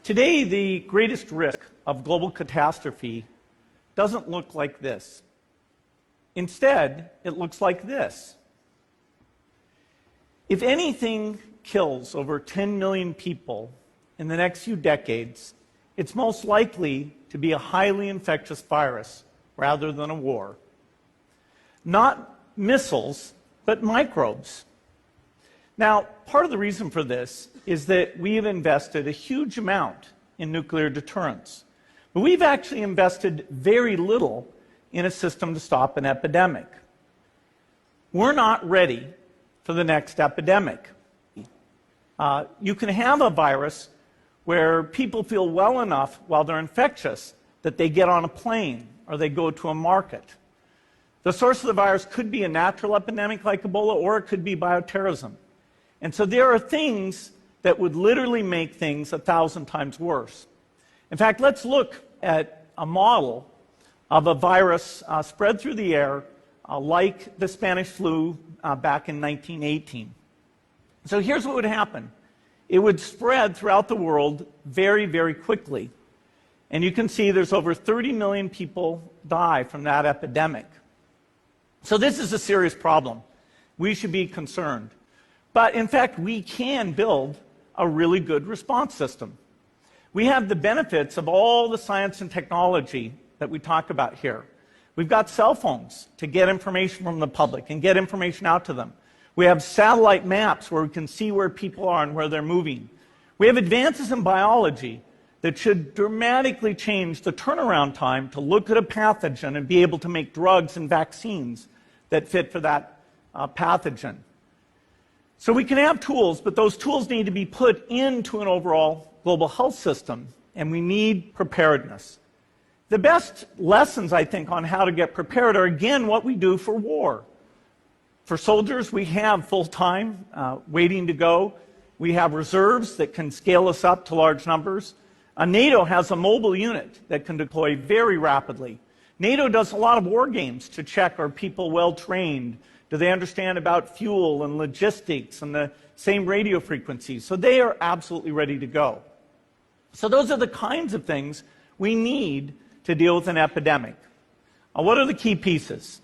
Today, the greatest risk of global catastrophe doesn't look like this. Instead, it looks like this. If anything kills over 10 million people in the next few decades, it's most likely to be a highly infectious virus rather than a war. Not missiles, but microbes. Now, part of the reason for this is that we have invested a huge amount in nuclear deterrence. But we've actually invested very little in a system to stop an epidemic. We're not ready for the next epidemic. You can have a virus where people feel well enough while they're infectious that they get on a plane or they go to a market. The source of the virus could be a natural epidemic like Ebola, or it could be bioterrorism. And so there are things that would literally make things 1,000 times worse. In fact, let's look at a model of a virus spread through the air like the Spanish flu back in 1918. So here's what would happen. It would spread throughout the world very, very quickly. And you can see there's over 30 million people die from that epidemic. So this is a serious problem. We should be concerned. But in fact, we can build a really good response system. We have the benefits of all the science and technology that we talk about here. We've got cell phones to get information from the public and get information out to them. We have satellite maps where we can see where people are and where they're moving. We have advances in biology that should dramatically change the turnaround time to look at a pathogen and be able to make drugs and vaccines that fit for that pathogen. So we can have tools, but those tools need to be put into an overall global health system, and we need preparedness. The best lessons, I think, on how to get prepared are, again, what we do for war. For soldiers, we have full-time waiting to go. We have reserves that can scale us up to large numbers. NATO has a mobile unit that can deploy very rapidly. NATO does a lot of war games to check, are people well-trained? Do they understand about fuel and logistics and the same radio frequencies? So they are absolutely ready to go. So those are the kinds of things we need to deal with an epidemic. What are the key pieces?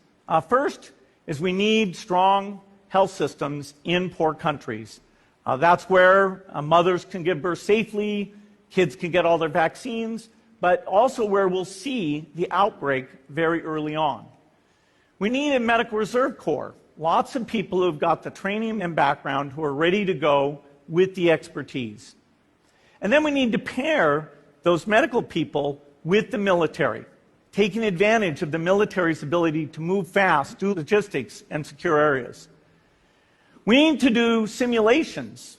First is we need strong health systems in poor countries. That's where mothers can give birth safely, kids can get all their vaccines, but also where we'll see the outbreak very early on. We need a medical reserve corps, lots of people who've got the training and background who are ready to go with the expertise. And then we need to pair those medical people with the military, taking advantage of the military's ability to move fast, do logistics, and secure areas. We need to do simulations,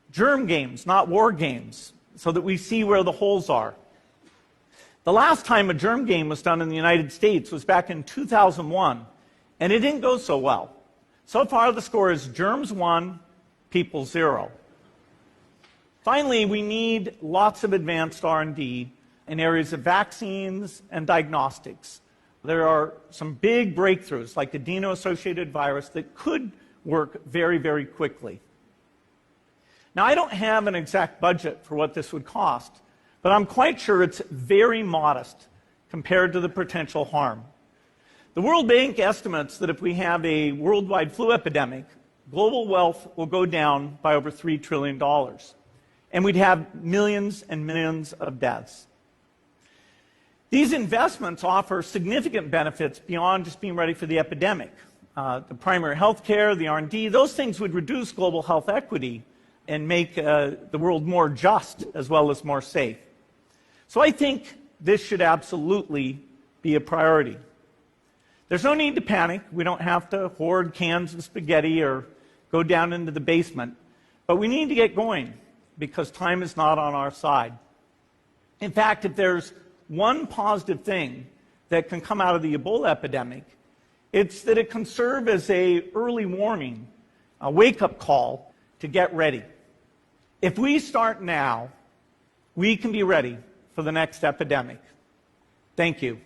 germ games, not war games, so that we see where the holes are. The last time a germ game was done in the United States was back in 2001, and it didn't go so well. So far, the score is germs 1, people 0. Finally, we need lots of advanced R&D in areas of vaccines and diagnostics. There are some big breakthroughs, like adeno-associated virus, that could work very, very quickly. Now, I don't have an exact budget for what this would cost, but I'm quite sure it's very modest compared to the potential harm. The World Bank estimates that if we have a worldwide flu epidemic, global wealth will go down by over $3 trillion, and we'd have millions and millions of deaths. These investments offer significant benefits beyond just being ready for the epidemic. The primary health care, the R&D, those things would reduce global health equity and make the world more just as well as more safe. So I think this should absolutely be a priority. There's no need to panic. We don't have to hoard cans of spaghetti or go down into the basement. But we need to get going because time is not on our side. In fact, if there's one positive thing that can come out of the Ebola epidemic, it's that it can serve as an early warning, a wake-up call to get ready. If we start now, we can be ready for the next epidemic. Thank you.